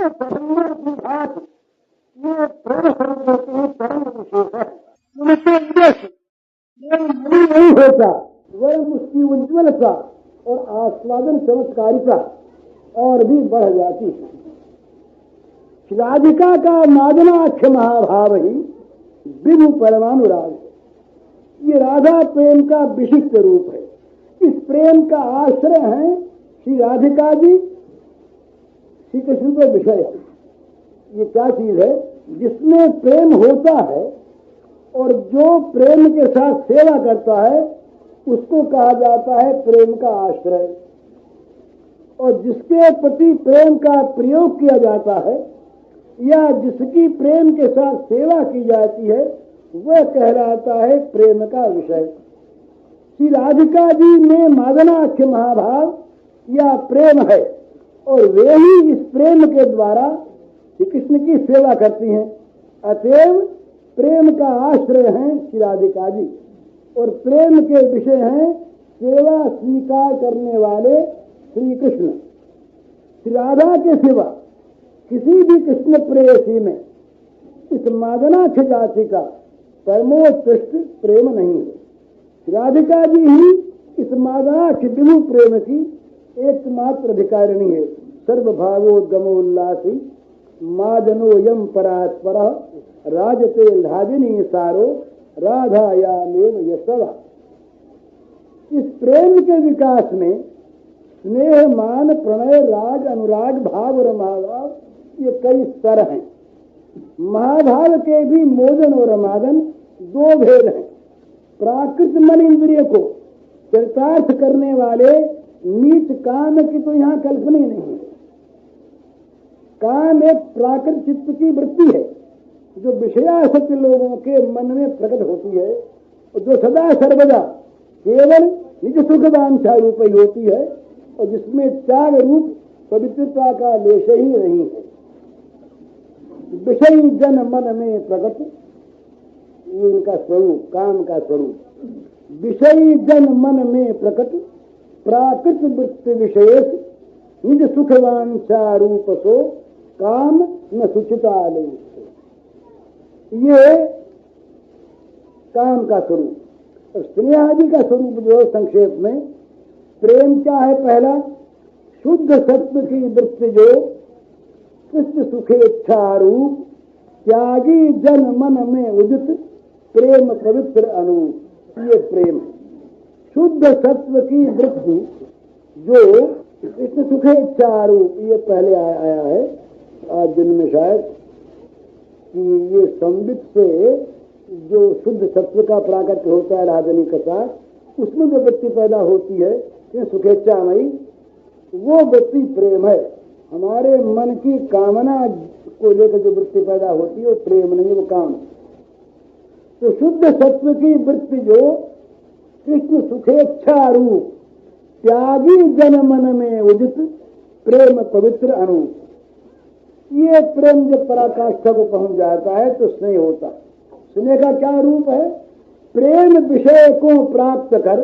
परम्बर की बात ये प्रेम स्वरूप होते हैं, परम विशेष है। उनसे यश वह मणि नहीं होता, वह उसकी उज्ज्वलता और आस्वादन चमत्कारिता और भी बढ़ जाती है। राधिका का मादनाक्ष महाभाव ही विभु परमानुराग है। ये राधा प्रेम का विशिष्ट रूप है। इस प्रेम का आश्रय है श्री राधिका जी, श्री कृष्ण का विषय है। ये क्या चीज है? जिसमें प्रेम होता है और जो प्रेम के साथ सेवा करता है उसको कहा जाता है प्रेम का आश्रय। और जिसके प्रति प्रेम का प्रयोग किया जाता है या जिसकी प्रेम के साथ सेवा की जाती है वह कहलाता है प्रेम का विषय। श्री राधिका जी में मादनाक्ष महाभाव या प्रेम है और वे ही इस प्रेम के द्वारा श्री कृष्ण की सेवा करती हैं। अतएव प्रेम का आश्रय हैं श्री राधिका जी और प्रेम के विषय हैं सेवा स्वीकार करने वाले श्री कृष्ण। श्री राधा के सिवा किसी भी कृष्ण प्रेयसी में इस मादनाक्ष जाति का परमोत्कृष्ट प्रेम नहीं है। राधिका जी ही इस मादनाक्ष विभु प्रेम की एकमात्र अधिकारिणी है। सर्वभावोद्गमोल्लासी मादनो यम परात्पर राजते लाजिनी सारो राधायामेव यशवा। इस प्रेम के विकास में स्नेह, मान, प्रणय, राग, अनुराग, भाव और महाभाव ये कई स्तर हैं। महाभाव के भी मोदन और अमादन दो भेद हैं। प्राकृत मन इंद्रिय को चरितार्थ करने वाले नीच काम की तो यहाँ कल्पना ही नहीं है। काम एक प्राकृत चित्त की वृत्ति है जो विषयासक्त लोगों के मन में प्रकट होती है और जो सदा सर्वदा केवल निज सुख वांछा रूप ही होती है और जिसमें त्याग रूप पवित्रता का लेश ही नहीं है। विषय जन मन में प्रकट, ये इनका स्वरूप, काम का स्वरूप। विषय जन मन में प्रकट प्राकृत वृत्ति विशेष निज सुख वांछा रूप सो काम न सुचिता ले। ये काम का स्वरूप। और स्नेह आदि का स्वरूप जो है संक्षेप में प्रेम क्या है? पहला शुद्ध सत्व की वृत्ति जो कृष्ण सुखेच्छा रूप त्यागी जन मन में उदित प्रेम पवित्र अनूप, ये प्रेम है। शुद्ध सत्व की वृत्ति जो कृष्ण सुखेच्छा रूप, ये पहले आया है आज दिन में शायद कि ये संबित से जो शुद्ध सत्व का प्राकट्य होता है राजनी के साथ, उसमें जो वृत्ति पैदा होती है सुखेच्छामयी, वो वृत्ति प्रेम है। हमारे मन की कामना को लेकर जो वृत्ति पैदा होती है वो प्रेम नहीं, वो काम। तो शुद्ध सत्व की वृत्ति जो कृष्ण सुखेच्छा रूप त्यागी जन मन में उदित प्रेम पवित्र अनूप, ये प्रेम जब पराकाष्ठा को पहुंच जाता है तो स्नेह होता है। स्नेह का क्या रूप है? प्रेम विषय को प्राप्त कर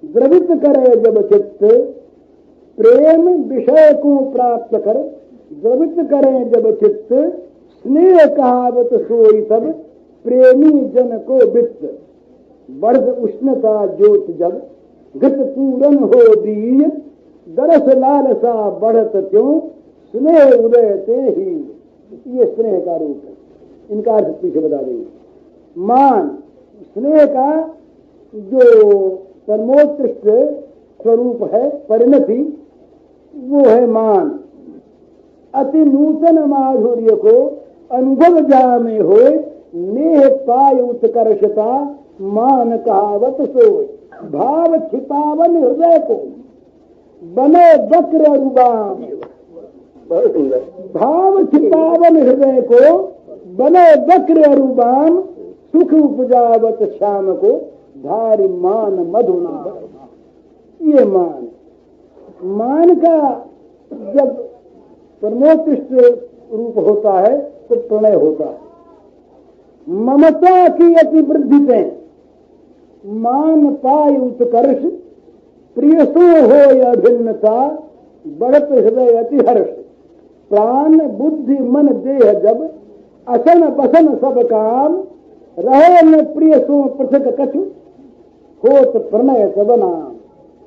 द्रवित करे जब चित्त, प्रेम विषय को प्राप्त कर द्रवित करे जब चित्त, स्नेह कहावत सोई तब प्रेमी जन को वित्त, बढ़ उष्णता ज्योत जब घृत पूरन हो दीय, दरस लालसा बढ़त क्यों स्नेह उदय ते ही। ये स्नेह का रूप है। इनका अर्थ पीछे बता देंगे। मान, स्नेह का जो परमोत्कृष्ट स्वरूप है, परिणति, वो है मान। अति नूतन माधुर्य को अनुभव जा में हो नेह पाय उत्कर्षता मान कहावत सोय, भाव छिपावन हृदय को बने वक्र रुबाम। भाव छिपावन हृदय को बने वक्र अरुबाम, सुख उपजावत श्याम को धारि मान मधुना। ये मान का जब परमोत्कृष्ट रूप होता है तो प्रणय होता है। ममता की अति वृद्धि से मान पाय उत्कर्ष, प्रियसो हो या भिन्नता बढ़त हृदय अति हर्ष। प्राण बुद्धि मन देह जब असन बसन सब काम, रहे न प्रिय सो पृथक कछु, होत प्रणय सब नाम।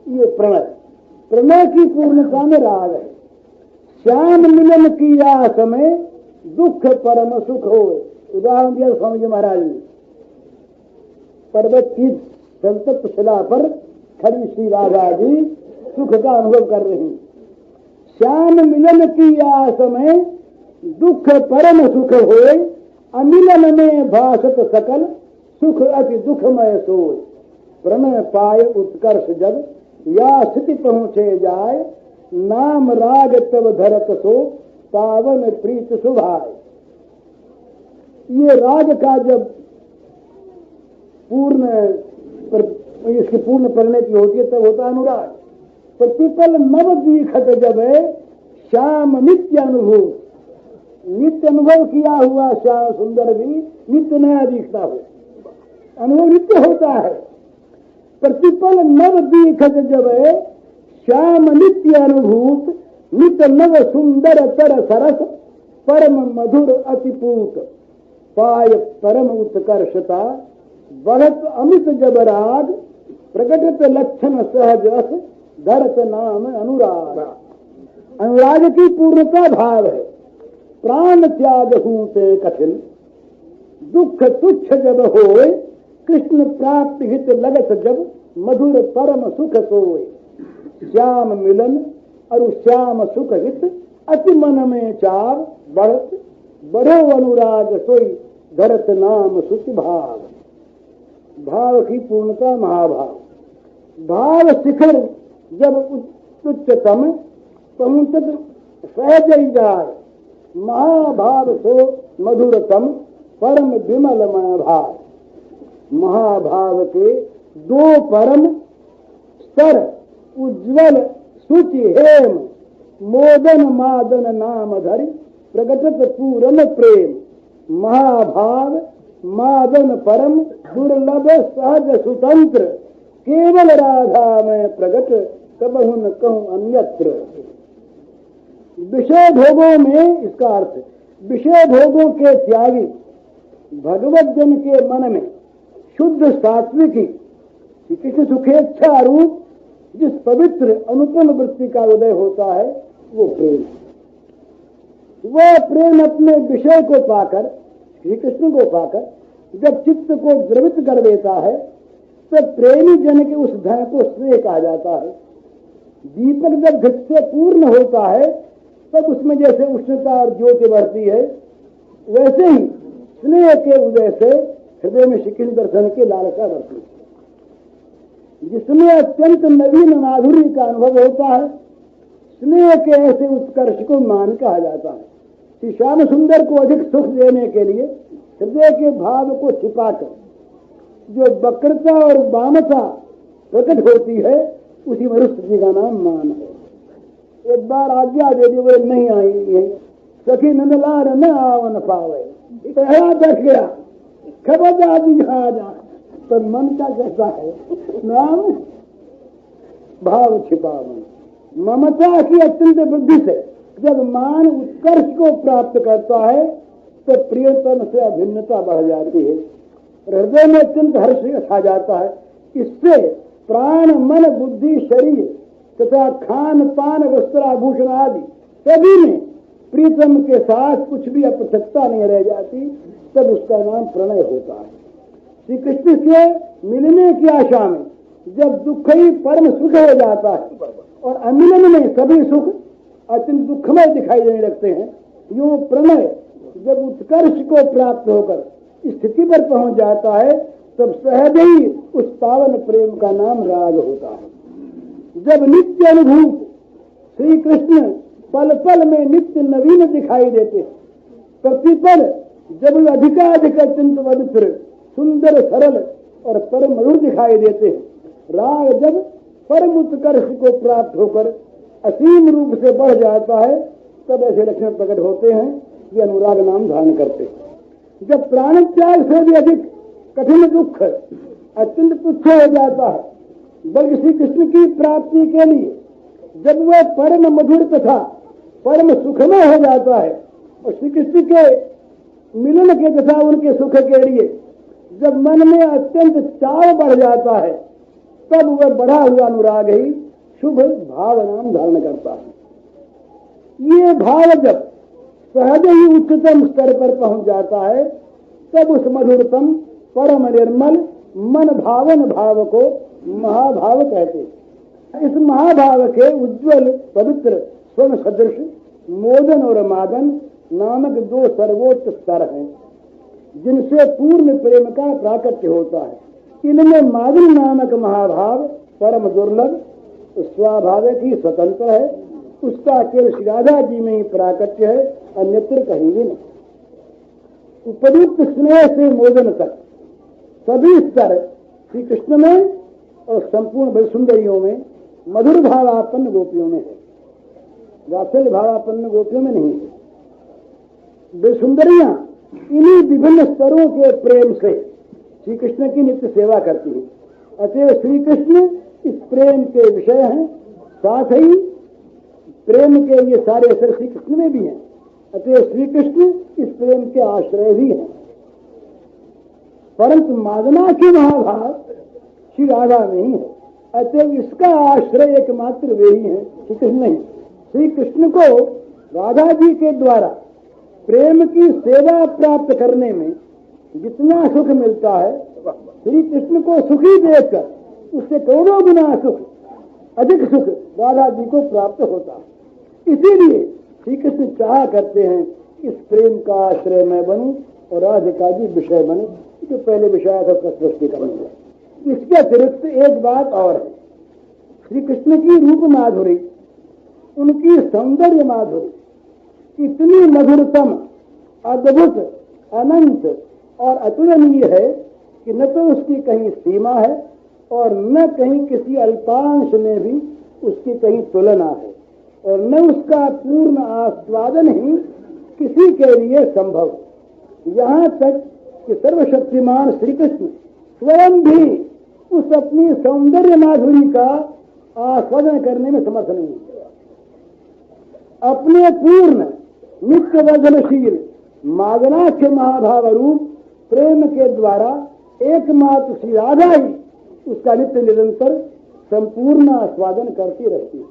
ये प्रणय की पूर्णता में राग है। श्याम मिलन की आस में दुख परम सुख हो। उदाहरण दिया स्वामी जी महाराज ने। पर्वत की संतप्त शिला पर खड़ी श्री राधा जी सुख का अनुभव कर रही। श्याम मिलन की आस में दुख परम सुख होए, अमिलन में भाषत सकल सुख अति दुखमय सोए। प्रणय पाए उत्कर्ष जब या स्थिति पहुंचे जाए, नाम राग तब धरत सो पावन प्रीत सुभाए। ये राग का जब इसकी पूर्ण परिणति होती है तब होता अनुराग। प्रतिपल नव द्विखत जब है श्याम नित्य अनुभव, नित्य अनुभव किया हुआ श्याम सुंदर भी नित्य नया दिखता हो, अनुभव नित्य होता है। प्रतिपल नव दिखत जब है श्याम नित्य अनुभूत, नित्य नव सुंदर तर सरस परम मधुर अतिपूत। पाय परम उत्कर्षता बढ़त अमित जब राग, प्रकटत लक्षण सहज अस धरत नाम अनुराग। अनुराग की पूर्णता भाव है। प्राण त्याग हूते कठिन, दुख तुच्छ जब होए, कृष्ण प्राप्ति हित लगत जब मधुर परम सुख सोए। श्याम मिलन और श्याम सुख हित अति मन में चाव, बढ़त बढ़ो अनुराग सोई धरत नाम सुख भाव। भाव की पूर्णता महाभाव। भाव शिखर जब उच्चतम पहुंचत सहज ही जाए, महाभाव सो मधुरतम परम विमलमय भाव। महाभाव के दो परम स्तर उज्ज्वल सुचि हेम, मोदन मादन नाम धरि प्रगटत पूरन प्रेम। महाभाव मादन परम दुर्लभ सहज स्वतंत्र, केवल राधा में प्रगट कबहु न कहूं अन्यत्र। विषय भोगों में, इसका अर्थ विषय भोगों के त्यागी भगवत जन के मन में शुद्ध सात्विकी कृष्ण सुखेच्छा रूप जिस पवित्र अनुपम वृत्ति का उदय होता है वो प्रेम। वह प्रेम अपने विषय को पाकर, श्री कृष्ण को पाकर जब चित्त को द्रवित कर देता है तो प्रेमी जन के उस धन को स्नेह कहा जाता है। दीपक जब घृत से पूर्ण होता है तब उसमें जैसे उष्णता और ज्योति बढ़ती है, वैसे ही स्नेह के उदय से हृदय में श्री कृष्ण दर्शन की लालसा बढ़ती है, जिसमें अत्यंत नवीन माधुर्य का अनुभव होता है। स्नेह के ऐसे उत्कर्ष को मान कहा जाता है। श्री श्याम सुंदर को अधिक सुख देने के लिए हृदय के भाव को छिपाकर जो वक्रता और वामता प्रकट होती है, उसी में रुष्ट जी का नाम मान है। एक बार आज्ञा दे दी, वो नहीं आई है, सखी नंदलाल न आवन पावे, बैठ गया खबर आदि जहाँ जा, तो मन का कैसा है नाम भाव छिपा मन। ममता की अत्यंत बुद्धि से जब मान उत्कर्ष को प्राप्त करता है तो प्रियतम से अभिन्नता बढ़ जाती है, हृदय में अत्यंत हर्ष छा जाता है। इससे प्राण मन बुद्धि शरीर तथा खान पान वस्त्राभूषण आदि सभी में प्रीतम के साथ कुछ भी अपृथकता नहीं रह जाती, तब उसका नाम प्रणय होता है। श्री कृष्ण से मिलने की आशा में जब दुख ही परम सुख हो जाता है और अमिलन में सभी सुख अत्यंत दुखमय दिखाई देने लगते हैं, यूं प्रणय जब उत्कर्ष को प्राप्त होकर स्थिति पर पहुंच जाता है तब सहज ही उस पावन प्रेम का नाम राग होता है। जब नित्य अनुभूत श्री कृष्ण पल पल में नित्य नवीन दिखाई देते हैं, प्रतिपल जब अधिकाधिक अत्यंत पवित्र सुंदर सरल और परम मधुर दिखाई देते हैं, राग जब परम उत्कर्ष को प्राप्त होकर असीम रूप से बढ़ जाता है, तब ऐसे लक्षण प्रकट होते हैं कि अनुराग नाम धारण करते हैं। जब प्राण त्याग से भी अधिक कठिन दुख अत्यंत तुच्छ हो जाता है, बल्कि श्री कृष्ण की प्राप्ति के लिए जब वह परम मधुर तथा परम सुखमय हो जाता है। और श्री कृष्ण के मिलन के तथा उनके सुख के लिए जब मन में अत्यंत चाव बढ़ जाता है, तब वह बढ़ा हुआ अनुराग ही शुभ भाव नाम धारण करता है। ये भाव जब सहज ही उच्चतम स्तर पर पहुंच जाता है, तब उस मधुरतम परम निर्मल मन भावन भाव को महाभाव कहते हैं। इस महाभाव के उज्ज्वल पवित्र स्वर्ण सदृश मोदन और मादन नामक दो सर्वोच्च स्तर हैं, जिनसे पूर्ण प्रेम का प्राकट्य होता है। इनमें मादन नामक महाभाव परम दुर्लभ, स्वाभाविक ही स्वतंत्र है। उसका केवल श्री राधा जी में ही प्राकट्य है, अन्यत्र कहीं भी नहीं। उपयुक्त स्नेह से मोदन तक सभी स्तर श्री कृष्ण में और संपूर्ण वैसुंदरियों में, मधुर भावापन्न गोपियों में है, वात्सल्य भावापन्न गोपियों में नहीं है। वैसुंदरियां इन्हीं विभिन्न स्तरों के प्रेम से श्री कृष्ण की नित्य सेवा करती हैं। अतः श्री कृष्ण इस प्रेम के विषय हैं, साथ ही प्रेम के ये सारे असर श्री कृष्ण में भी हैं। अतः श्री कृष्ण इस प्रेम के आश्रय भी हैं। परंतु मादना के महाभाव श्री राधा में ही है। अतः इसका आश्रय एकमात्र वे ही हैं, श्री कृष्ण नहीं। श्री कृष्ण को राधा जी के द्वारा प्रेम की सेवा प्राप्त करने में जितना सुख मिलता है, श्री कृष्ण को सुखी देखकर उससे करोड़ों गुना सुख, अधिक सुख राधा जी को प्राप्त होता है। इसीलिए श्री कृष्ण चाह करते हैं इस प्रेम का आश्रय मैं बनूं और राधिका जी विषय बने। जो पहले विषय था उसका स्पष्टीकरण हुआ। इसके अतिरिक्त एक बात और है, श्री कृष्ण की रूप माधुरी, उनकी सौंदर्य माधुरी इतनी मधुरतम, अद्भुत, अनंत और अतुलनीय है कि न तो उसकी कहीं सीमा है और न कहीं किसी अल्पांश में भी उसकी कहीं तुलना है, और न उसका पूर्ण आस्वादन ही किसी के लिए संभव। यहाँ तक कि सर्वशक्तिमान श्री कृष्ण स्वयं भी उस अपनी सौंदर्य माधुरी का आस्वादन करने में समर्थ नहीं है। अपने पूर्ण नित्य वर्धनशील मादनाख्य महाभाव रूप प्रेम के द्वारा एकमात्र श्री राधा ही उसका नित्य निरंतर संपूर्ण आस्वादन करती रहती है।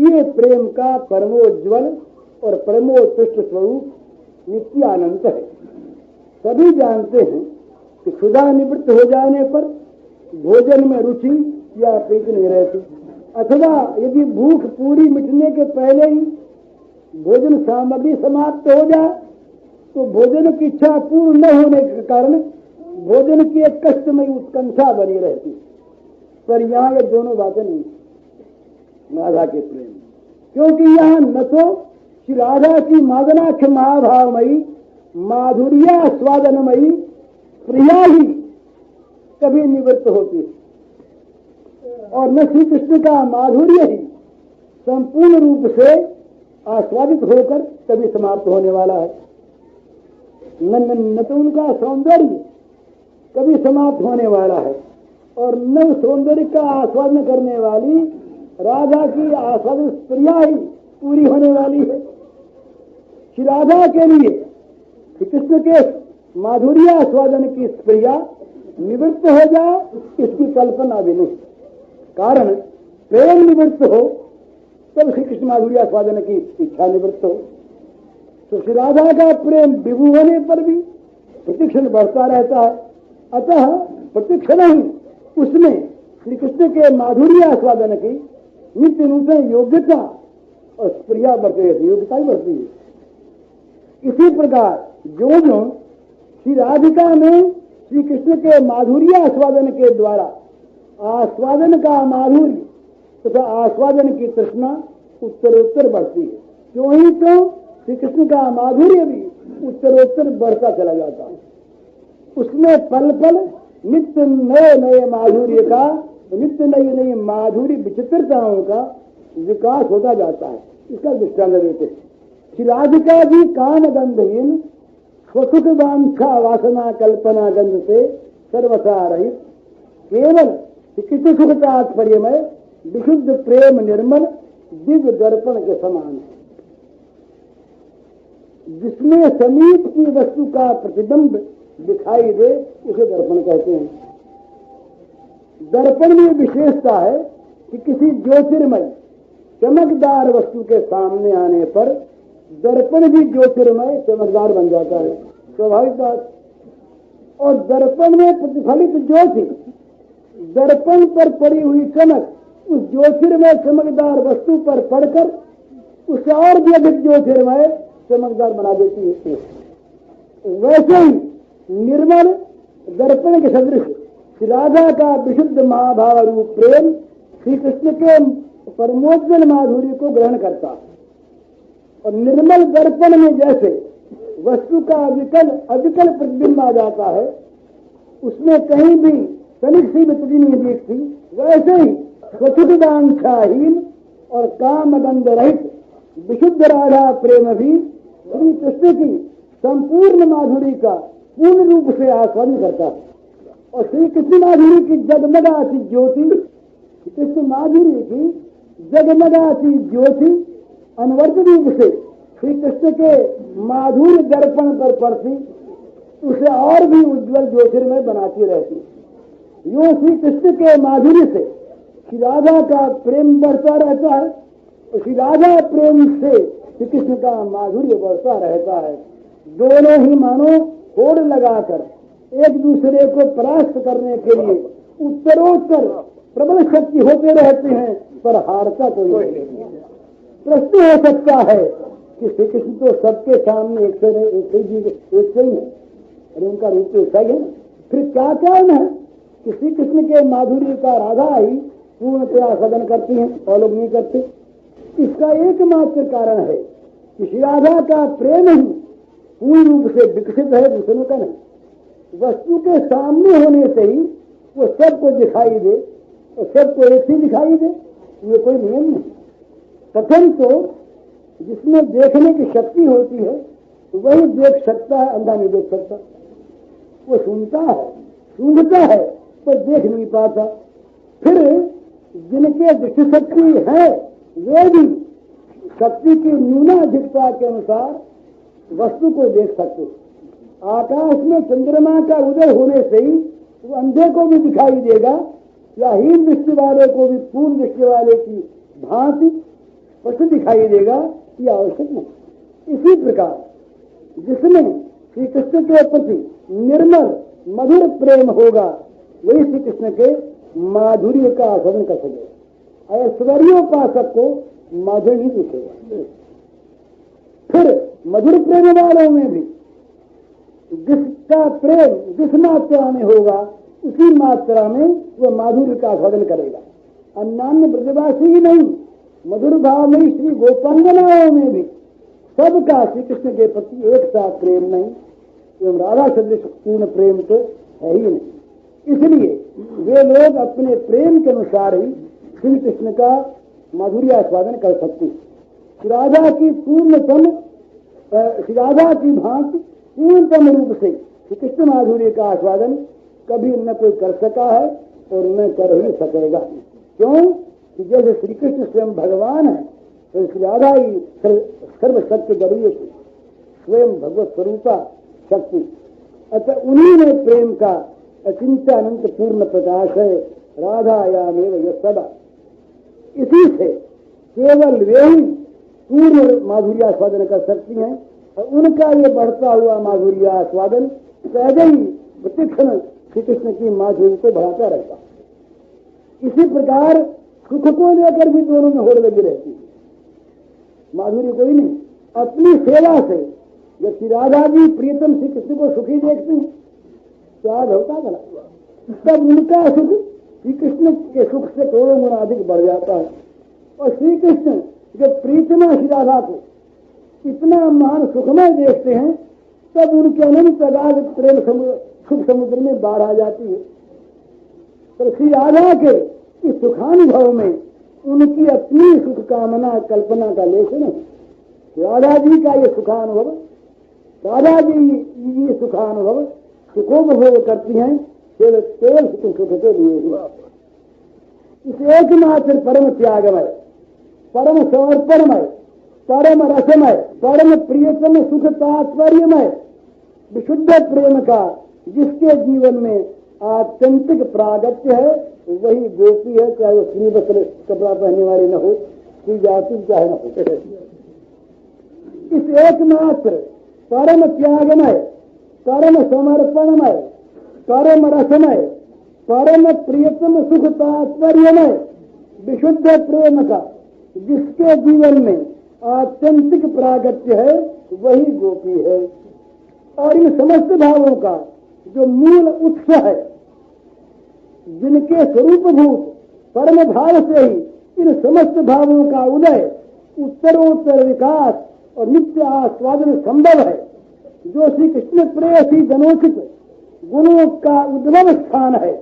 ये प्रेम का परमोज्वल और परमोत्कृष्ट स्वरूप नित्यानंद है। सभी जानते हैं कि क्षुधा निवृत्त हो जाने पर भोजन में रुचि या प्रीति नहीं रहती, अथवा यदि भूख पूरी मिटने के पहले ही भोजन सामग्री समाप्त हो जाए तो भोजन की इच्छा पूर्ण न होने के कारण भोजन की एक कष्टमयी उत्कंठा बनी रहती। पर यहाँ ये दोनों बातें नहीं राधा के प्रेम, क्योंकि यहाँ न तो श्री राधा की मादनाक्ष महाभावमयी माधुर्या स्वादनमयी प्रिया ही कभी निवृत्त होती है, और न श्री कृष्ण का माधुर्य ही संपूर्ण रूप से आस्वादित होकर कभी समाप्त होने वाला है। न तो उनका सौंदर्य कभी समाप्त होने वाला है, और न सौंदर्य का आस्वादन करने वाली राधा की आस्वादन प्रिया ही पूरी होने वाली है। श्री राधा के लिए श्री कृष्ण के माधुर्य आस्वादन की प्रिया निवृत्त हो जाए, इसकी कल्पना भी नहीं। कारण प्रेम निवृत्त हो तब श्री कृष्ण माधुर्य आस्वादन की इच्छा निवृत्त हो। तो श्री राधा का प्रेम विभू होने पर भी प्रतिक्षण बढ़ता रहता है। अतः प्रतिक्षण ही उसमें श्री कृष्ण के माधुर्य आस्वादन की नित्य नूतन योग्यता और प्रिया बढ़ती रहती, योग्यता ही बढ़ती है। इसी प्रकार जो जो श्री राधिका में श्री कृष्ण के माधुर्य आस्वादन के द्वारा आस्वादन का माधुर्य तथा आस्वादन की तृष्णा उत्तरोत्तर बढ़ती है, क्यों ही तो श्री कृष्ण का माधुर्य भी उत्तरोत्तर बढ़ता चला जाता है। उसमें पल पल नित्य नए नए माधुर्य का, नित्य नई नई माधुर्य विचित्रताओं का विकास होता जाता है। इसका दृष्टांत देते हैं। श्री राधिका जी कान गंधहीन स्वसुख वांछा वासना कल्पना गंध से सर्वथा रहित केवल कृष्ण सुख तात्पर्य में विशुद्ध प्रेम निर्मल दिव्य दर्पण के समान है। जिसमें समीप की वस्तु का प्रतिबिंब दिखाई दे उसे दर्पण कहते हैं। दर्पण में विशेषता है कि किसी ज्योतिर्मय चमकदार वस्तु के सामने आने पर दर्पण भी ज्योतिर्मय चमकदार बन जाता है, स्वाभाविक बात। और दर्पण में प्रतिफलित ज्योति, दर्पण पर पड़ी हुई चमक उस ज्योतिर्मय चमकदार वस्तु पर पड़कर उसे और भी अधिक ज्योतिर्मय चमकदार बना देती है। वैसे ही निर्मल दर्पण के सदृश राधा का विशुद्ध महाभाव रूप प्रेम श्री कृष्ण के परमोज्जल माधुर्य को ग्रहण करता है। और निर्मल दर्पण में जैसे वस्तु का अविकल प्रतिबिंब आ जाता है, उसमें कहीं भी तनिक सी भी त्रुटि नहीं दिखती, वैसे ही स्वच्छतांक्षाहीन और काम गंध रहित विशुद्ध राधा प्रेम भी श्री कृष्ण की संपूर्ण माधुरी का पूर्ण रूप से आस्वादन करता है। और श्री कृष्ण माधुरी की जगमगाती ज्योति, कृष्ण माधुरी की जगमगाती ज्योति अनवर्त रूप से श्री कृष्ण के माधुर्य दर्पण पर पड़ती उसे और भी उज्जवल ज्योतिर्मय बनाती रहती। यूं श्री कृष्ण के माधुर्य से श्री राधा का प्रेम बढ़ता रहता है और श्री राधा प्रेम से श्री कृष्ण का माधुर्य बढ़ता रहता है। दोनों ही मानो होड़ लगाकर एक दूसरे को परास्त करने के लिए उत्तरोत्तर प्रबल शक्ति होते रहते हैं, पर हारता कोई नहीं। प्रश्न हो सकता है कि श्री कृष्ण तो सबके सामने एक से ही है, अरे उनका रूप तो ऐसा ही है ना, फिर क्या कारण है कि श्री कृष्ण के माधुर्य का राधा ही पूर्णतया सदन करती हैं और लोग नहीं करते? इसका एकमात्र कारण है कि श्री राधा का प्रेम ही पूर्ण रूप से विकसित है, दूसरों का नहीं। वस्तु के सामने होने से ही वो सबको दिखाई दे और सबको एक ही दिखाई दे, ये कोई नियम नहीं। प्रथम तो जिसमें देखने की शक्ति होती है वही देख सकता है, अंधा नहीं देख सकता। वो सुनता है, सूंघता है, पर देख नहीं पाता। फिर जिनके दृष्टि शक्ति है वे भी शक्ति की न्यूनाधिकता के अनुसार वस्तु को देख सकते। आकाश में चंद्रमा का उदय होने से ही वो अंधे को भी दिखाई देगा या हीन दृष्टि वाले को भी पूर्ण दृष्टि वाले की भांति स्पष्ट दिखाई देगा, यह आवश्यक नहीं। इसी प्रकार जिसमें श्री कृष्ण के प्रति निर्मल मधुर प्रेम होगा वही श्री कृष्ण के माधुर्य का आस्वादन कर सकेगा। ऐश्वर्योपासक को माधुर्य नहीं दिखेगा। फिर मधुर प्रेम वालों में भी जिसका प्रेम जिस मात्रा में होगा उसी मात्रा में वह माधुर्य का आस्वादन करेगा। अन्यान्य ब्रजवासी ही नहीं, मधुर भाव में श्री गोपांगनाओं में भी सबका श्री कृष्ण के प्रति एक साथ प्रेम नहीं, एवं राधा सदृश पूर्ण प्रेम तो है ही नहीं। इसलिए वे लोग अपने प्रेम के अनुसार ही श्री कृष्ण का माधुर्य आस्वादन कर सकते। श्री राधा की पूर्णतम श्री राधा की भांति पूर्णतम रूप से श्री कृष्ण माधुर्य का आस्वादन कभी न कोई कर सका है और न कर ही सकेगा। क्यों कि जैसे श्री कृष्ण स्वयं भगवान है तो श्री राधा ही सर्वशक्ति गरीय थी, स्वयं भगवत स्वरूपा शक्ति। अतः उन्हीं में प्रेम का अचिंत्य अनंत पूर्ण प्रकाश है। राधायामेव यः सदा। इसी से केवल वे ही पूर्ण माधुर्य आस्वादन कर सकती हैं और उनका ये बढ़ता हुआ माधुर्य आस्वादन सहज ही प्रतिक्षण श्री कृष्ण की माधुर्य को बढ़ाता रहता। इसी प्रकार सुख को लेकर भी दोनों में होड़ लगी रहती है। माधुर्य कोई नहीं, अपनी सेवा से जब श्री राधा जी प्रियतम श्री कृष्ण को सुखी देखती हैं तो आज होता गला, तब उनका सुख श्री कृष्ण के सुख से करोड़ों गुना अधिक बढ़ जाता है। और श्री कृष्ण जब प्रीतमा श्री राधा को इतना महान सुखमय देखते हैं तब उनके अनंत अगाध प्रेम सुख समुद्र में बाढ़ आ जाती है। तो श्री राधा के इस सुखानुभव में उनकी अपनी सुख कामना कल्पना का लेश नहीं। राधा जी का ये सुखानुभव, राधा जी ये सुखानुभव सुखोपभोग करती हैं केवल सुख के लिए। इस एकमात्र परम त्यागमय, परम समर्पणमय परम रसमय, परम प्रियतम सुख तात्पर्यमय विशुद्ध प्रेम का जिसके जीवन में आत्यंतिक प्रागत्य है वही गोपी है, चाहे वो स्त्री वस्त्र कपड़ा पहनने वाली न हो, कोई जाति चाहे न हो। इस एकमात्र परम त्यागमय, परम समर्पणमय, परम रसमय, परम प्रियतम सुख तात्पर्यमय विशुद्ध प्रेम का जिसके जीवन में आत्यंतिक प्रागत्य है वही गोपी है। और इन समस्त भावों का जो मूल उत्स है, जिनके स्वरूपभूत परम भाव से ही इन समस्त भावों का उदय, उत्तरोत्तर विकास और नित्य आस्वादन संभव है, जो श्री कृष्ण प्रेयसी जनोचित गुणों का उद्भव स्थान है,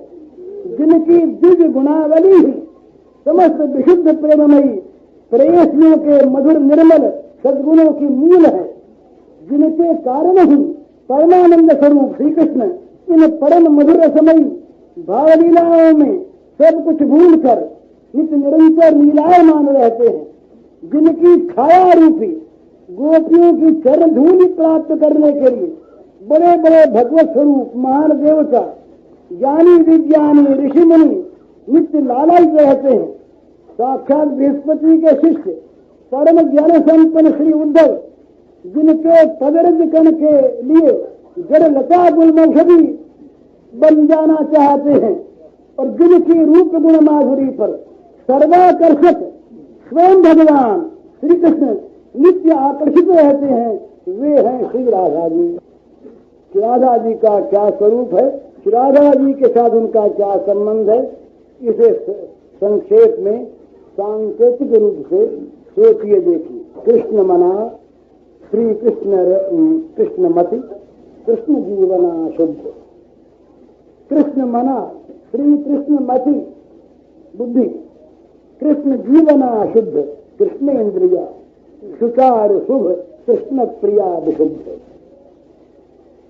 जिनकी दिव्य गुणावली ही समस्त विशुद्ध प्रेममयी प्रेयसियों के मधुर निर्मल सद्गुणों की मूल है, जिनके कारण ही परमानंद स्वरूप श्री कृष्ण इन परम मधुर रसमयी भावलीलाओं में सब कुछ भूलकर नित्य निरंतर लीलायमान रहते हैं, जिनकी छाया रूपी गोपियों की चरण धूलि प्राप्त करने के लिए बड़े बड़े भगवत स्वरूप महान देवता ज्ञानी विज्ञानी ऋषि मुनि नित्य लालायित रहते हैं। साक्षात बृहस्पति के शिष्य परम ज्ञान संपन्न श्री उद्धव जिनके पदरज कण के लिए जड़ लता गुलमौषधि बन जाना चाहते हैं और जिनकी रूप गुण माधुरी पर सर्वाकर्षक स्वयं भगवान श्री कृष्ण नित्य आकर्षित रहते हैं, वे हैं श्री राधा जी। श्री राधा जी का क्या स्वरूप है, श्री राधा जी के साथ उनका क्या संबंध है, इसे संक्षेप में सांकेतिक रूप से सोचिए देखिए। कृष्ण मना श्री कृष्णमति कृष्ण जीवना शुद्ध। कृष्ण मना श्री कृष्णमति बुद्धि, कृष्ण जीवना शुद्ध, कृष्ण इंद्रिया सुचार शुभ, कृष्ण प्रिया विशुद्ध।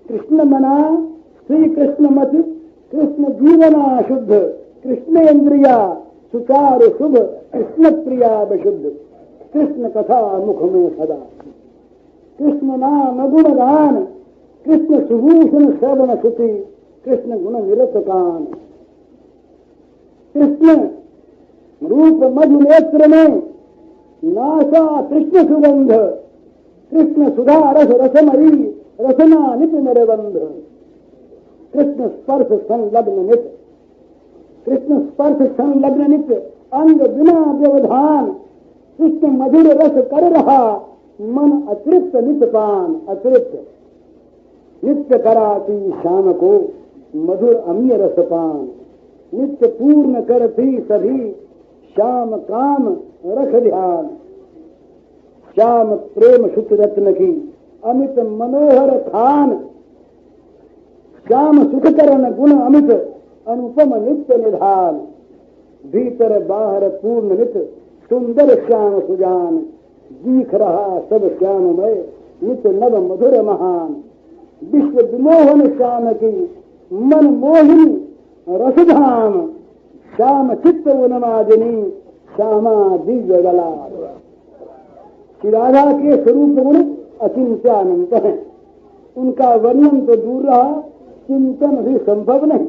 कृष्ण मना श्री कृष्णमति कृष्ण जीवना शुद्ध, कृष्ण इंद्रिया सुचार शुभ, कृष्ण प्रिया विशुद्ध। कृष्ण कथा मुख में सदा, कृष्ण नाम गुण गान, कृष्ण सुभूषण श्रवण श्रुति, कृष्ण गुण निरत कान। कृष्ण रूप मधु नेत्र में नासा कृष्ण सुगंध, कृष्ण सुधा रस रसमयी रसना नित निर्बंध। कृष्ण स्पर्श संलग्न नित, कृष्ण स्पर्श संलग्न नित अंग बिना व्यवधान, कृष्ण मधुर रस कर रहा मन अतृप्त नित्यपान। अतृप्त नित्य कराती शाम को मधुर अमीय रसपान, नित्य पूर्ण करती सभी श्याम काम रख ध्यान। श्याम प्रेम सुत रत्न की अमित मनोहर खान, श्याम सुख करन गुण अमित अनुपम नित्य निधान। भीतर बाहर पूर्ण नित सुंदर श्याम सुजान, दीख रहा सब श्याममय नित्य नव मधुर महान। विश्व विमोहन श्याम की मन मोहिनी रसधाम, श्याम चित्त उन्मादिनी श्यामा दिव्य गला। श्री राधा के स्वरूप गुण अचिंत्यानंत हैं, उनका वर्णन तो दूर रहा, चिंतन भी संभव नहीं।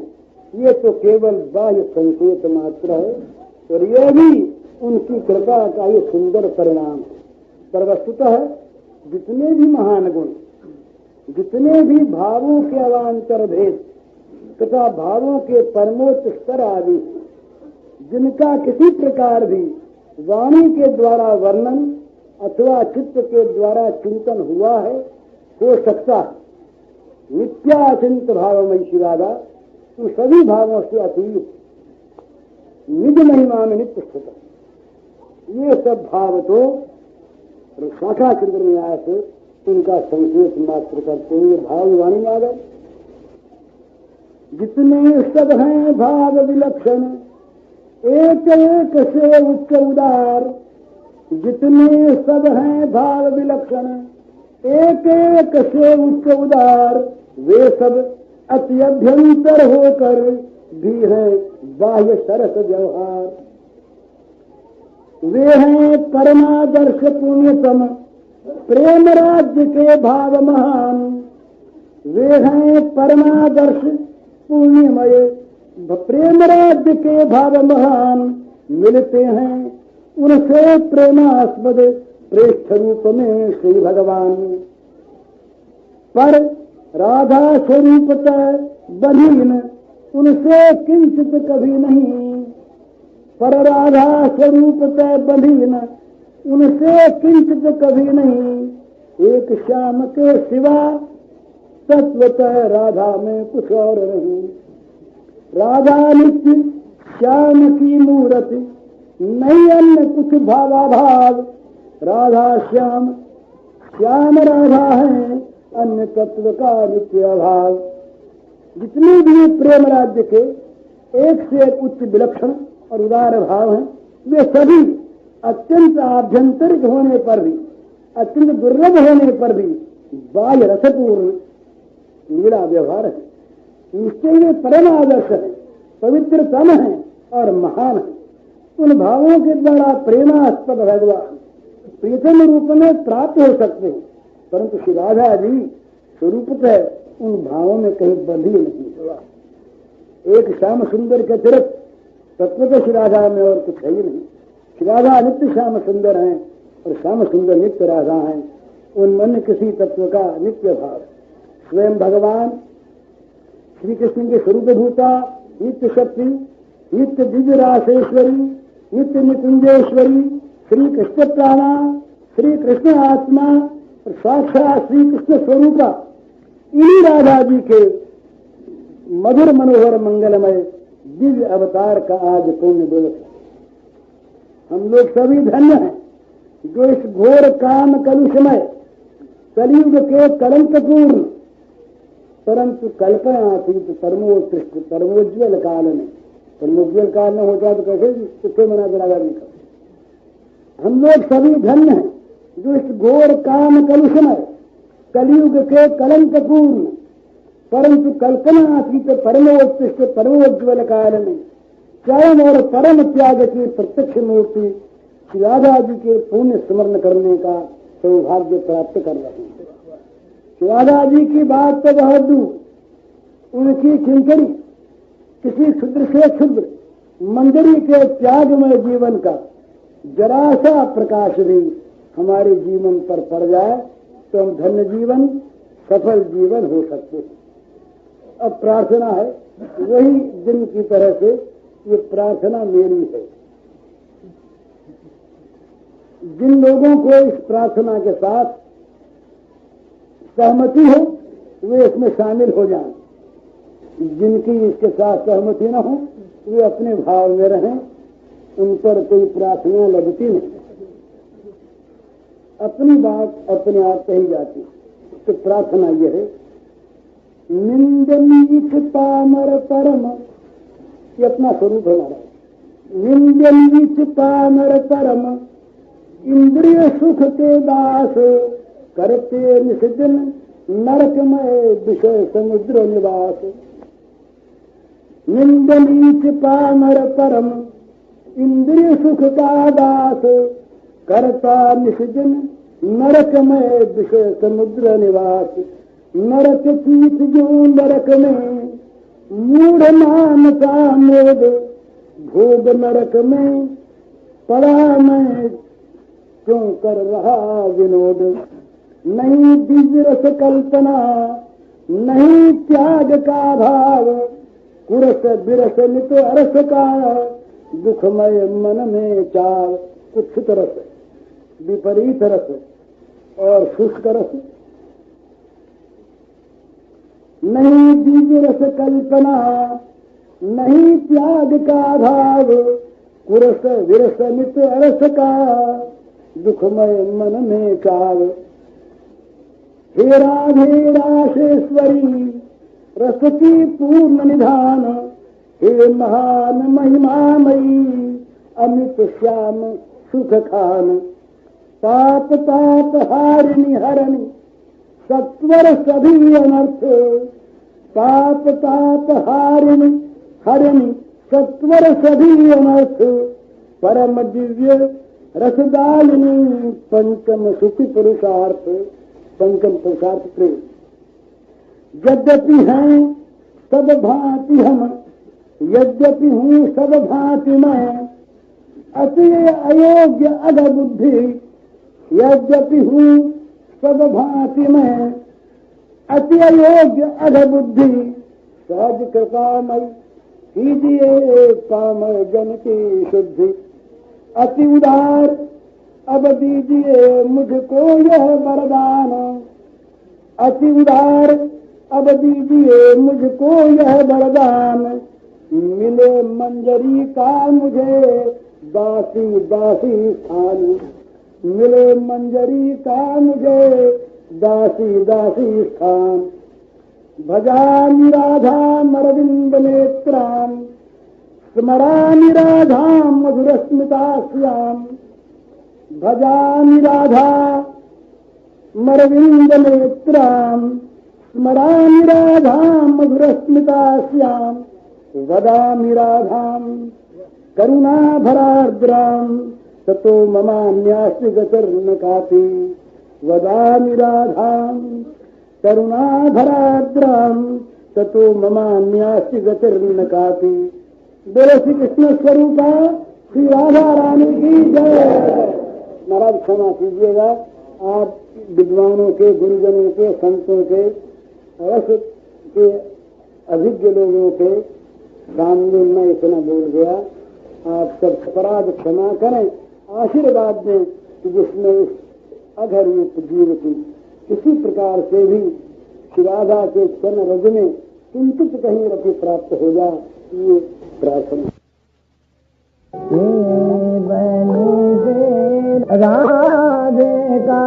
ये तो केवल बाह्य संकेत मात्र है और ये भी उनकी कृपा का ये सुंदर परिणाम है। पर वस्तुतः जितने भी महान गुण, जितने भी भावों के अवान्तर भेद तथा भावों के परमोच्च स्तर आदि, जिनका किसी प्रकार भी वाणी के द्वारा वर्णन अथवा चित्त के द्वारा चिंतन हुआ है, हो सकता है, नित्याचिंत भावमयी श्री राधा उन सभी भावों से अतीत निज महिमा में नित्य स्थित। ये सब भाव तो शाखा चंद्र न्याय से उनका संकेत मात्र करते हुए भाव वाणी आ गए। जितने सब हैं भाव विलक्षण, एक एक से उच्च उदार। जितने सब हैं भाव विलक्षण, एक एक से उच्च उदार। वे सब अति अभ्यंतर होकर भी है बाह्य सरस व्यवहार। वे हैं परमादर्श पुण्यतम, प्रेम राज्य के भाव महान, वे हैं परमादर्श पुण्यमय। प्रेम राज्य के भाव महान, मिलते हैं उनसे प्रेमास्पद प्रेष्ठ रूप में श्री भगवान। पर राधा स्वरूपतः बंधीन, उनसे किंचित कभी नहीं। पर राधा स्वरूपतः बंधीन, उनसे किंचित कभी नहीं। एक श्याम के सिवा तत्वतः राधा में कुछ और नहीं। राधा नित्य श्याम की मूर्ति, नहीं अन्य कुछ भावाभाव। राधा श्याम, श्याम राधा है, अन्य तत्व का नित्य अभाव। जितने भी प्रेम राज्य के एक से एक उच्च विलक्षण और उदार भाव हैं, वे सभी अत्यंत आभ्यंतरिक होने पर भी, अत्यंत दुर्लभ होने पर भी बाह्य रसपूर्ण लीला व्यवहार है। निश्चय वे परम आदर्श है, पवित्रतम है और महान है। उन भावों के द्वारा प्रेमास्पद भगवान प्रीतम रूप में प्राप्त हो सकते हैं, परंतु श्री राधा जी स्वरूपतः उन भावों में कहीं बंधी नहीं हुआ। एक श्याम सुंदर के अतिरिक्त तत्व तो श्री राधा में और कुछ है ही नहीं। श्री राधा नित्य श्याम सुंदर हैं और श्याम सुंदर नित्य राधा हैं। उनमें किसी तत्व का नित्य भाव। स्वयं भगवान श्री कृष्ण के स्वरूप भूता नित्य शक्ति, नित्य दिव्य रासेश्वरी, नित्य निकुंजेश्वरी, श्री कृष्ण प्राणा, श्री कृष्ण आत्मा और साक्षात श्री कृष्ण स्वरूपा, इन्हीं राधा जी के मधुर मनोहर मंगलमय दिव्य अवतार का आज पुण्य दिवस है। हम लोग सभी धन्य हैं जो इस घोर काम कलुषमय कलयुग के कलंकपूर्ण परंतु कल्पनातीत परमोत्कृष्ट परमोज्वल काल में, परमोज्वल काल में होता तो कैसे किससे मना करा नहीं। हम लोग सभी धन्य हैं जो इस घोर काम कलुषमय कलयुग के कलंकपूर्ण परंतु कल्पनातीत परमोत्कृष्ट परमोज्वल काल में चरम और परम त्याग की प्रत्यक्ष मूर्ति श्री राधा जी के पुण्य स्मरण करने का सौभाग्य प्राप्त कर रहे हैं। श्री राधा जी की बात तो बहुत दूर, उनकी खिंचड़ी किसी क्षुद्र से क्षुद्र मंजरी के त्यागमय जीवन का जरा सा प्रकाश भी हमारे जीवन पर पड़ जाए तो हम धन्य जीवन सफल जीवन हो सकते हैं। अब प्रार्थना है वही दिन की तरह से ये प्रार्थना मेरी है। जिन लोगों को इस प्रार्थना के साथ सहमति हो वे इसमें शामिल हो जाएं, जिनकी इसके साथ सहमति न हो वे अपने भाव में रहें, उन पर कोई प्रार्थना लगती नहीं, अपनी बात अपने आप कही जाती। तो प्रार्थना यह है, निंद नीच पामर परम, ये अपना स्वरूप हमारा। निंद नीच पामर परम, इंद्रिय सुख के दास, करते निषिदिन नरकमय विषय समुद्र निवास। निंद नीच पामर परम, इंद्रिय सुख का दास, करता निषिदिन नरकमय विषय समुद्र निवास। नरक चीत जो नरक में मूढ़ मान का मोद, भोग नरक में पड़ा मैं क्यों कर रहा विनोद। नहीं दिव्य रस कल्पना, नहीं त्याग का भाव, कुरस बिरस नित अरस का, दुखमय मन में चाव। कुत्सित रस, विपरीत रस और शुष्क रस। नहीं दिव्य रस कल्पना, नहीं त्याग का भाव, कुरस विरस नित अरस का, दुखमय मन में चाव। हे राधे राशेश्वरी, रस की पूर्ण निधान, हे महान महिमामयी, अमित श्याम सुख खान। पाप ताप हारिणी हरणी, सत्वर सभी अनर्थ, पाप ताप हारिणी हरणी, सत्वर सभी अनर्थ। परम दिव्य रसदायिनी पंचम सुखी पुरुषार्थ, पंचम पुरुषार्थ प्रेम। यद्यपि हैं सब भांति हम, यद्यपि हूँ सब भांति मैं, अति अयोग्य अध बुद्धि, यद्यपि हूँ सब भांति मैं, अति अयोग्य अध बुद्धि, सहज कृपामय कीजिए काम जन की शुद्धि। अति उदार अब दीजिए मुझको यह वरदान, अति उदार अब दीजिए मुझको यह वरदान, मिले मंजरी का मुझे दासी दासी स्थान, मिले मंजरी का मुझे दासी दासी स्थान। भजामि राधाम अरविंद नेत्राम, स्मरामि राधाम मधुरस्मितास्याम, भजामि राधा मरविंद नेत्राम, स्मरामि राधाम मधुरस्मितास्याम, वदामि राधाम करुणाभरार्द्राम, ततो ममान्यास्ति गतिर्न कापि, वदामि राधाम करुणाभरार्द्राम, ततो ममान्यास्ति गतिर्न कापि। बोलो श्री कृष्ण स्वरूपा श्री राधा रानी की जय। महाराज क्षमा कीजिएगा, आप विद्वानों के, गुरुजनों के, संतों के, रस के अभिज्ञ लोगों के सामने मैं इतना बोल गया। आप सब अपराध क्षमा करें, आशीर्वाद दें कि जिसमें उस अधर रूप जीव की किसी प्रकार से भी श्री राधा के चरण रज में किंचित कहीं रति प्राप्त हो जाए, ये प्रार्थना। राधे का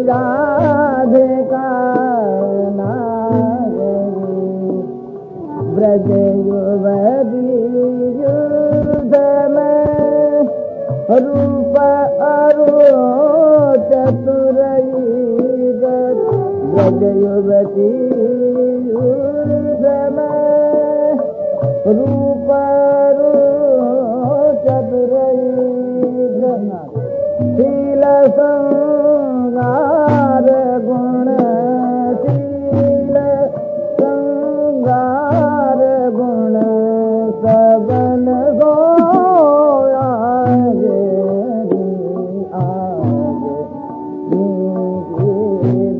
राधे का ब्रज युवती युद्ध में रूप अरु चतुरई, ब्रज युवती युद्ध में रूप अरु चतुरई, शील संगार गुण शील संगार गुण सबन गोया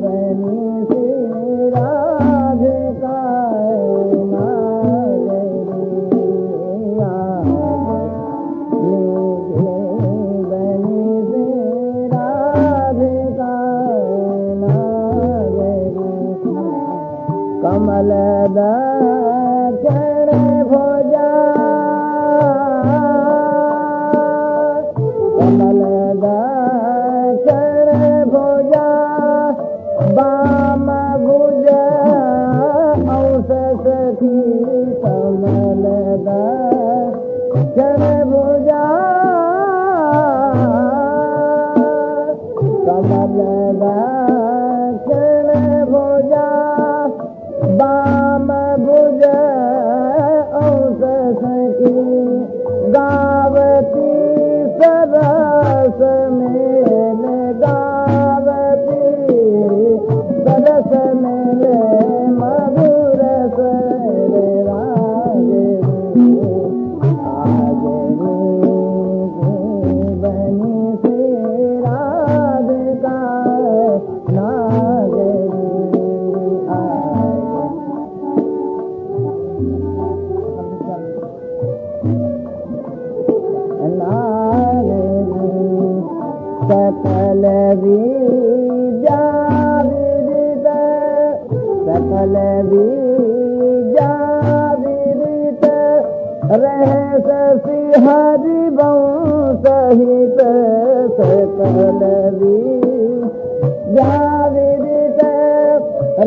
बनी श्री राधे का कमल दक्षिण भोजा, कमल दक्षिण भोजा, बाम भुज औस सखी, कमल दक्षिण भोजा, कमल दक्षिण भोजा, बाम भुज औस सखी, गावती सरस मेल, गावती सरस मेल, मधुर स्वर रागनी, आगनी बनी श्री राधिका नागरी। सकल बीजा विदित, सकल बीजा विदित, रह सि हरि वंश ही जाविदित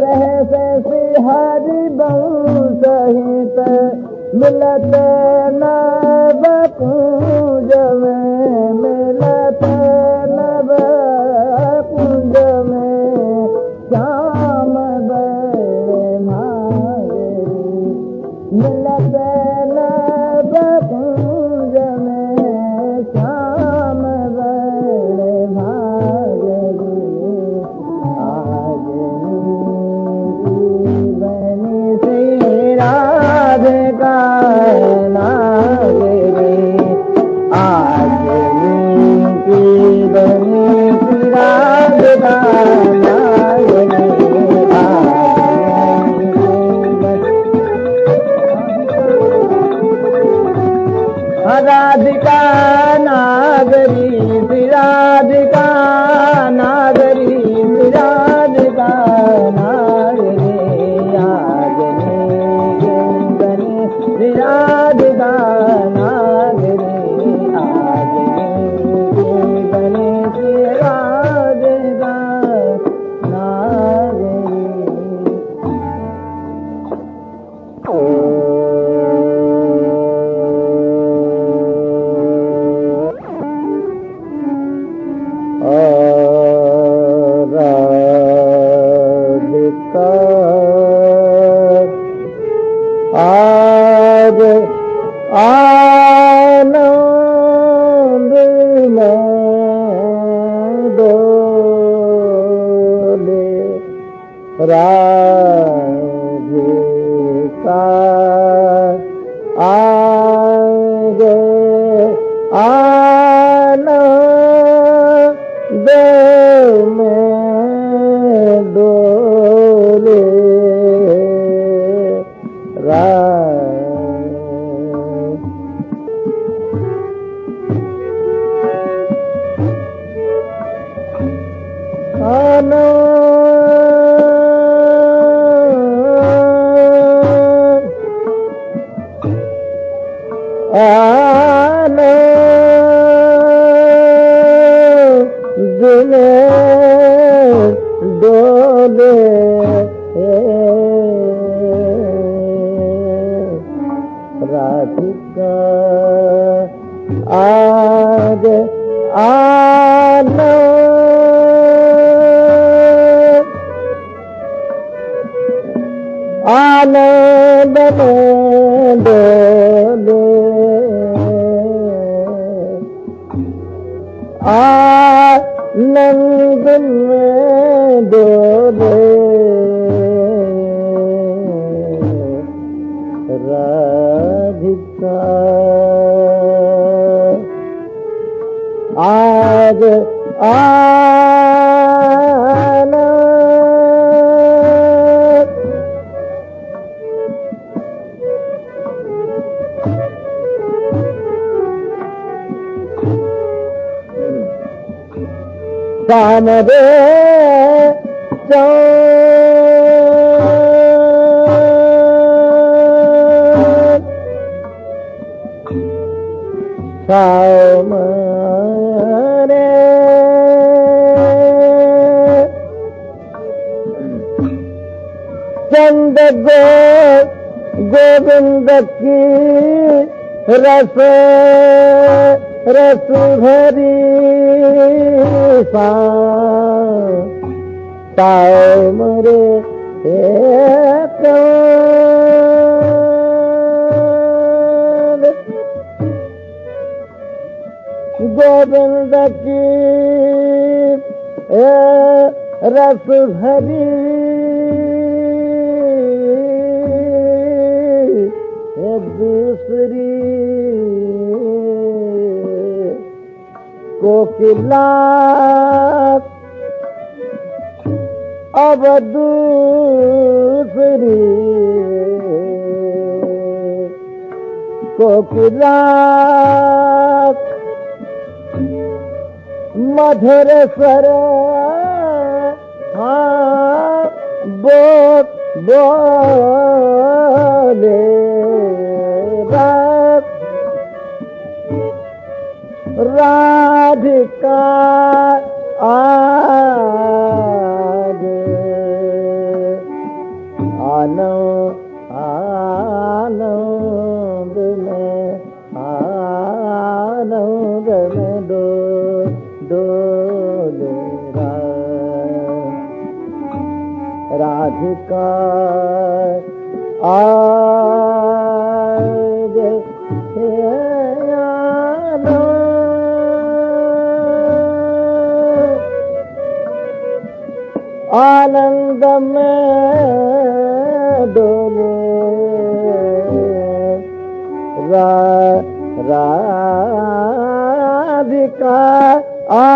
रह से हरि बहु सहित मिलत नव कुंज में मिलत नव कुंज में श्याम बड़े भागे मिलत नव कुंज में श्याम बड़े भागे आज बनी श्री राधिका नागरी आज की बनी श्री राधिका राधिका नागरी श्री राधिका नागरी श्री राधिका नागरी आज बनी श्री राधिका नागरी आज बनी श्री राधिका नागरी आज आनंद में डोले राधिका आगे आनंद में डोले डोले राधिका आज आनंद में डोले आनंद में डोले राधिका आज श्याम रे श्याम रे चंद गोविंद की रस रस भरी श्याम रे गोविंद की रस भरी दूसरी कोकिला अब दूसरी कोकिला मधुर स्वर बोले राधिका आनंद में डोले राधिका आज आनंद में डोले राधिका आज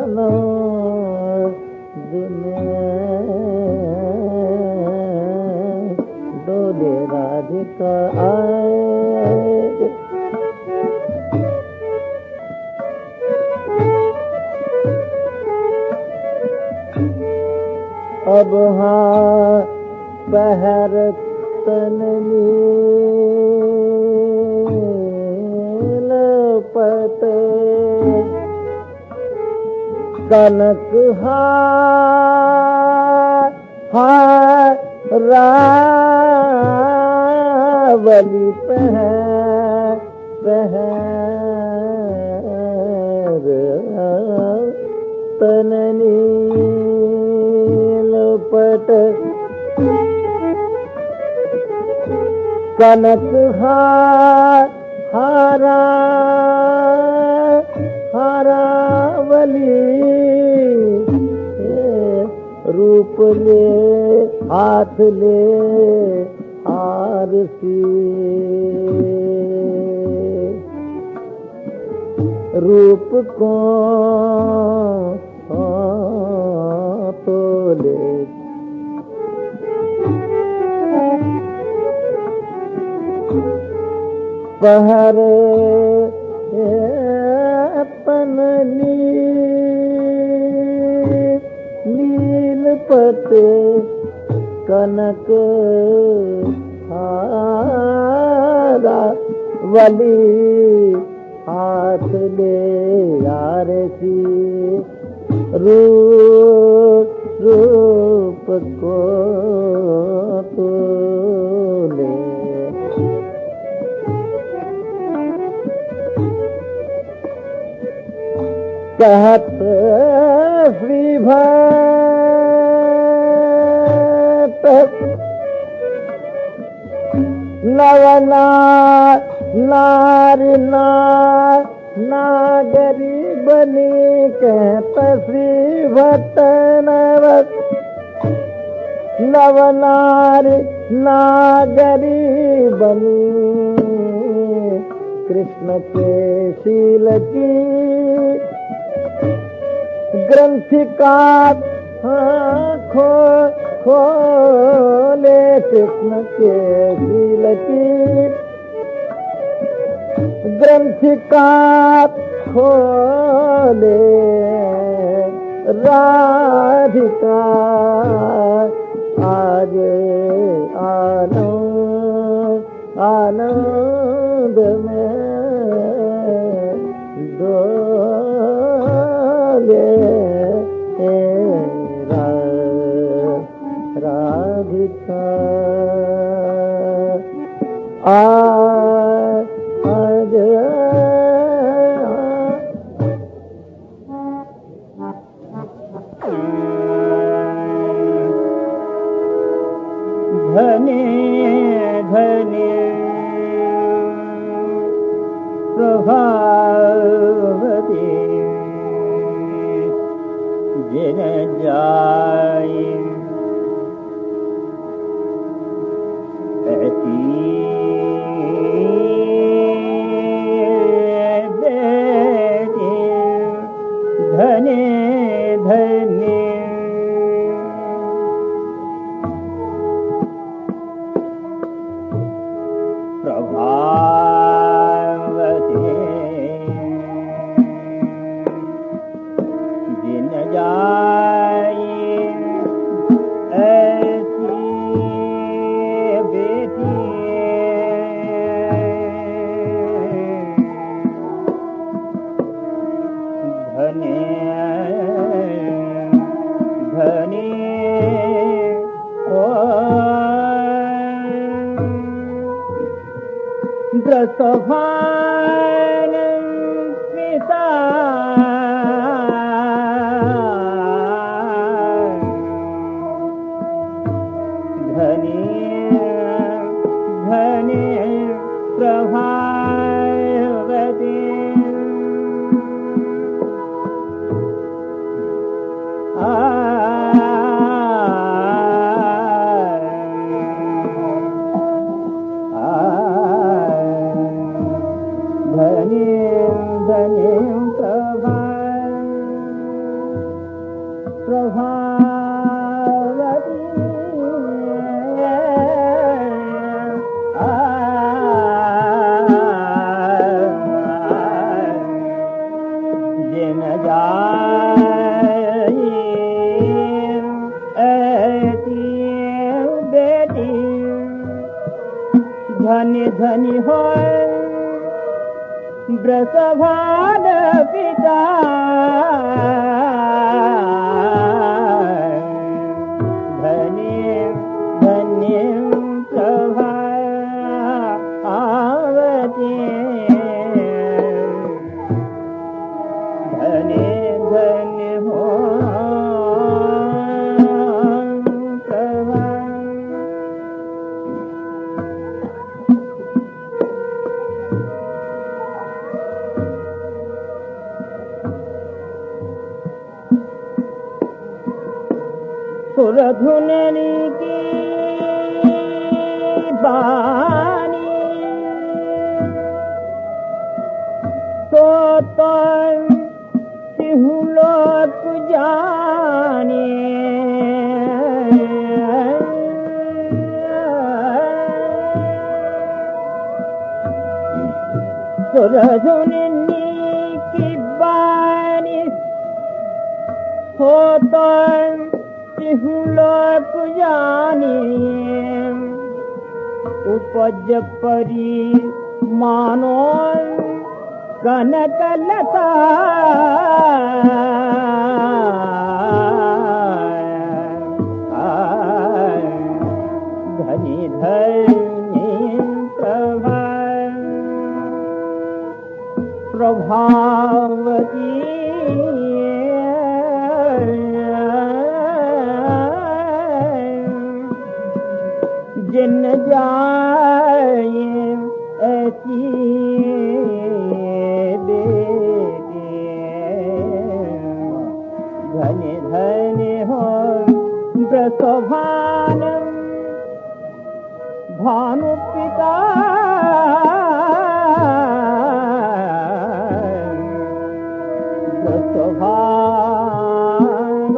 आनंद में डोले राधिका आज। अब हाँ पहर तन नील पते कनक रावली पहर तन पट कनक हारावली रूप ले हाथ ले आरसी रूप को तोले पहर तन नील पते कनक हारावली हाथ ले आरसी रूप को तोले कहत श्री भक्त नवना नारी नागरी बनी कहत श्री भक्त नवनारी नागरी बनी कृष्ण के शील की ग्रंथिका खोले कृष्ण के शील की ग्रंथिका खोले राधिका आज आनंद में डोले राधिका आज धने धने प्रभावती जिन जाए ऐसी बेटी धने धने प्रभावती जिन जाए ऐसी बेटी धने प्रसभान पिता धनी धनी प्रभावती धनी धनी हो ब्रसभान पिता धनी धनी प्रभावती धनी धनी हो सुरधुनरी की बानी तो सिंहु लोक जाने सुरधुनरी की बानी तो लोक जाने उपज परी मानो कनकलता धनी धनी प्रभावती जिन जाए ऐसी बेटी धन्य धन्य हो प्रसभान भानु पिता प्रसभान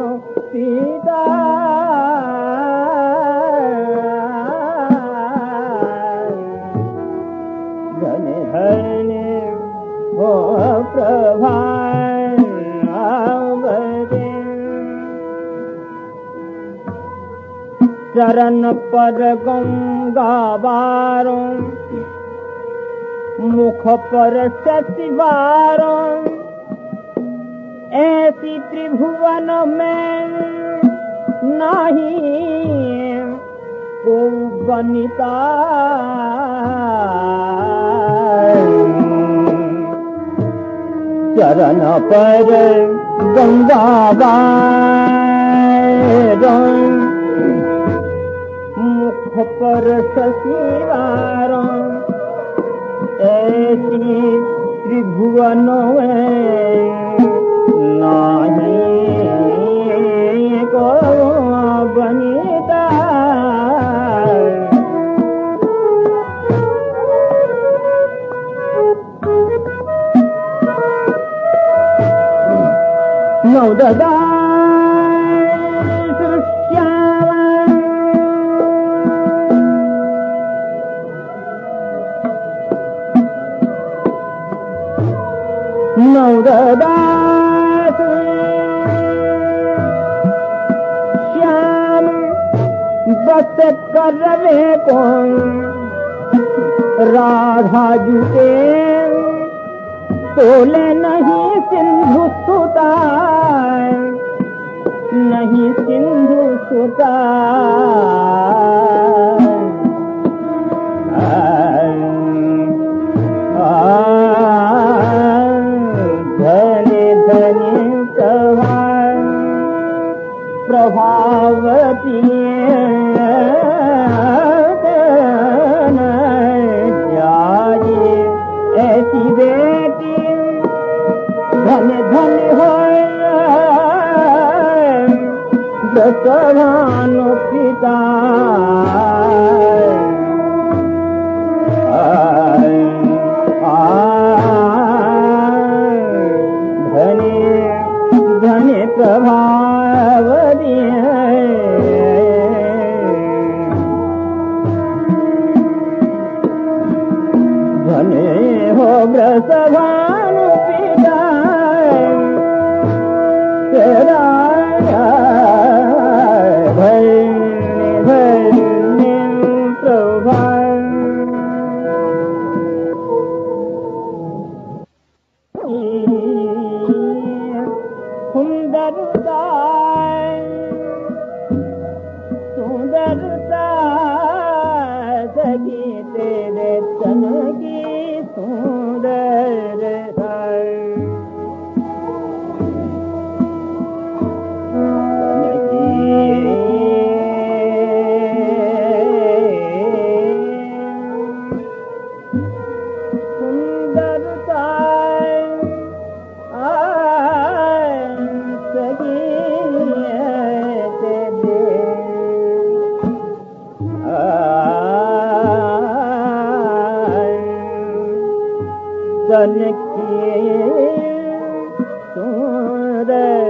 पिता चरण पर गंगा बारों मुख पर शशिवारों ऐसी त्रिभुवन में नहीं को बनिता चरण पर गंगा बारों मुख पर शशिवारों ऐसी त्रिभुवनों नहीं को बनिता नवददा नवदास श्याम बस कर रहे कौन राधा जुटे तोले नहीं सिंधु सुता नहीं सिंधु सुता स्वभावती जाए ऐसी बेटी धन धन हो दसवानु पिता प्रभाव धने हो ब्रसभानु पिता तेरा सुंदरता सगी तेरे तन की सुंदरता तन की सुंदरता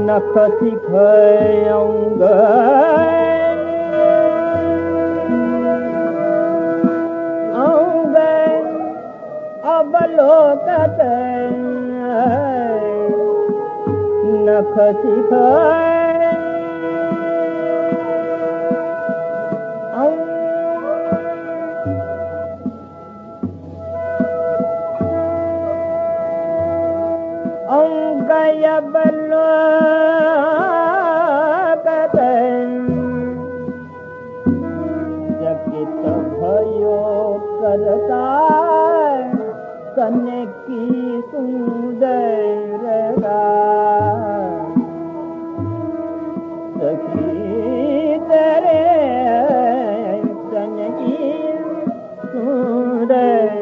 नख सिखाऊंगा अवलोकत नख सिखाए अंगय बलोकत चकित भयो करता कन्या की सुंदरता सखी तेरे कन्या की सुंदरता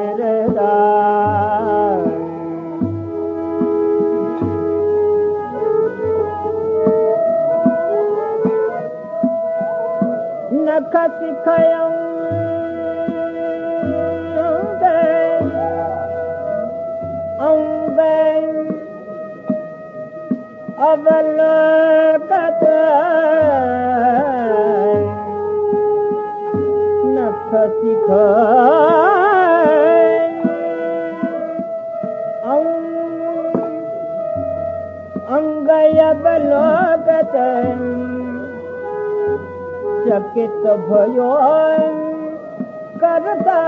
नख सिखाऊं अवलोकत नख सिखाए अंगय अवलोकत चकित भयो करता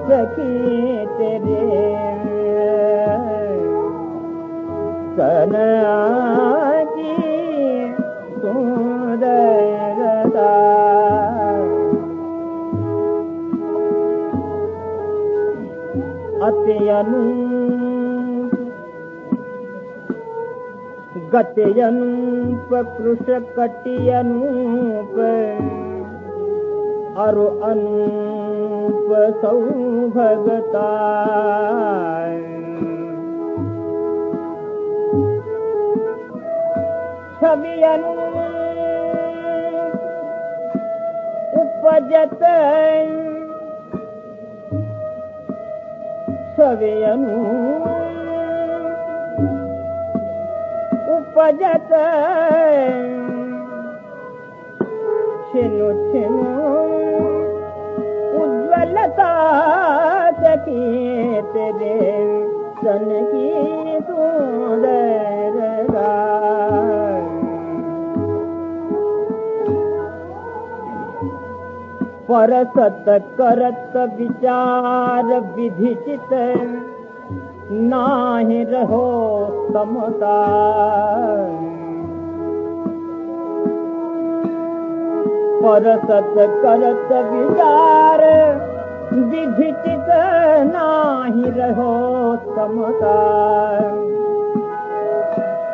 सखी तेरे सना की सुंदरता अति अनूप गति अनूप कृश कटि अनूप अरु अनूप सौभगता छवि अनूप उपजत छवि अनूप उपजत छिनु छिनु उज्ज्वलता सखी तेरे सन की सुंदरता परसत करत विचार विधिचित नाहि रहो समता परसत करत विचार विधि चित नाही रहो समकार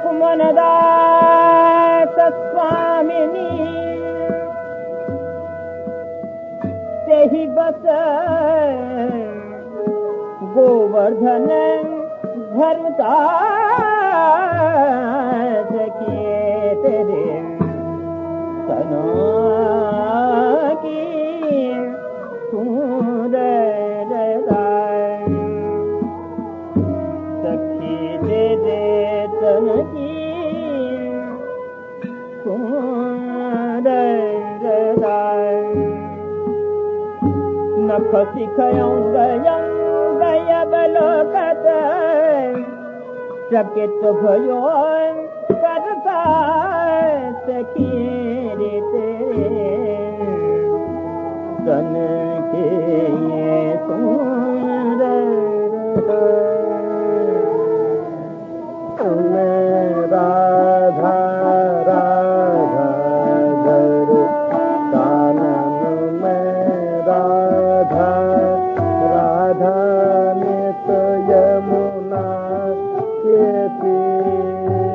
कुमनदास स्वामिनी तेहि बस गोवर्धन धर्मदास किए तेरे सना की सुंदर सखी दे दे तन की सुंदर नख सिखयंग गय बलोकत चकित भयो करता सखी रे तेरे तन के सुंदर राधा राधा धर कानन में राधा राधा नित यमुना के तीर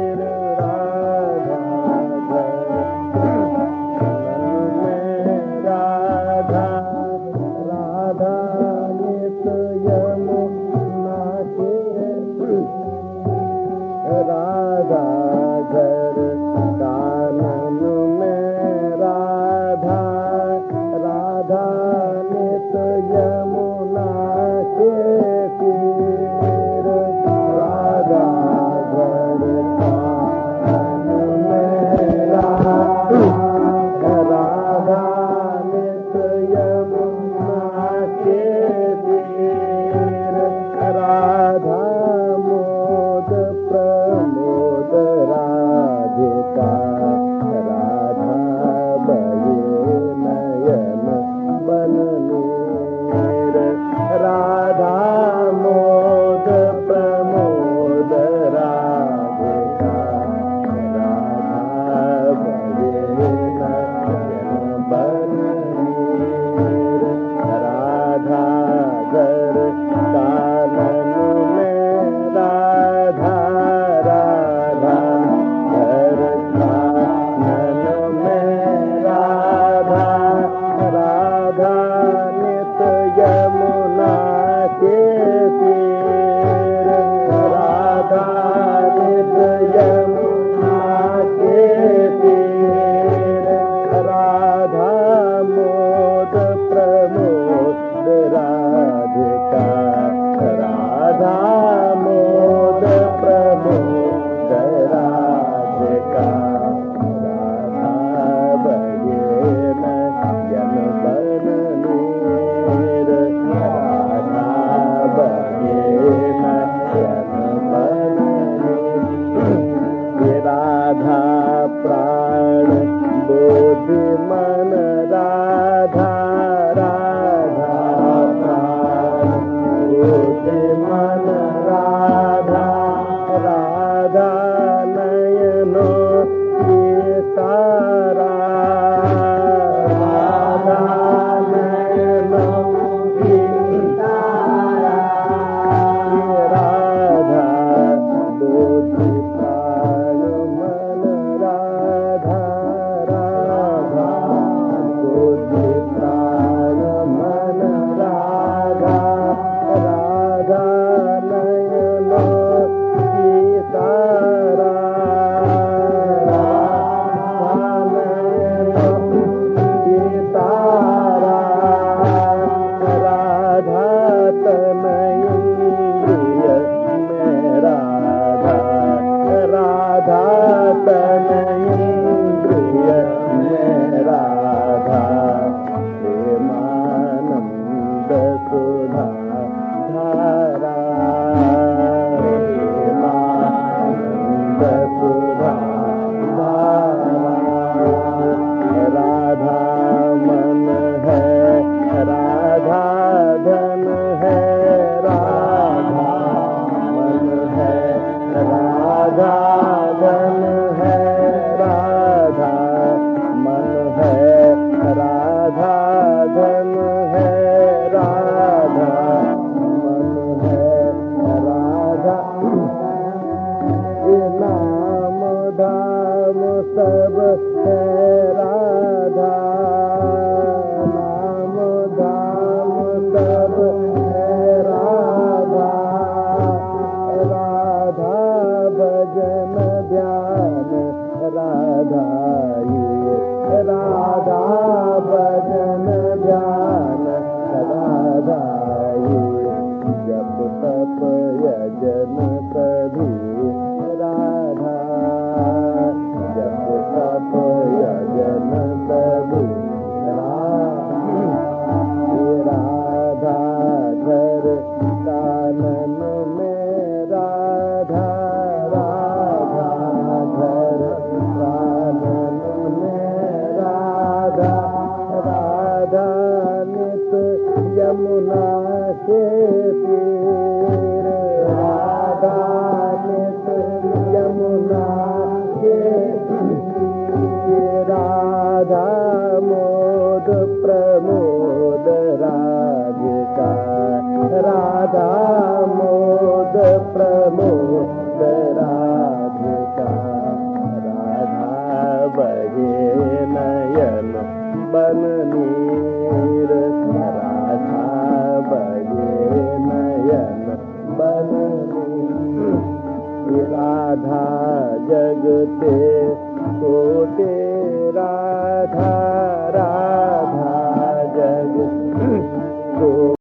सब है राधा, नाम धाम सब है राधा, राधा भजन ध्यान राधा ये, राधा भजन ध्यान राधा ये, जप तप यजन सभी राधा, जप तप यजन सभी राधा, घर कानन में राधा, राधा घर कानन में राधा, राधा नित यमुना के तीर, राधा नित यमुना के तीर, राधा मोद प्रमोद राधिका, राधा मोद प्रमोद राधिका, राधा बहे नयन बन नीर, राधा बहे नयन बन नीर, राधा जगते कोटे राधा, राधा जग को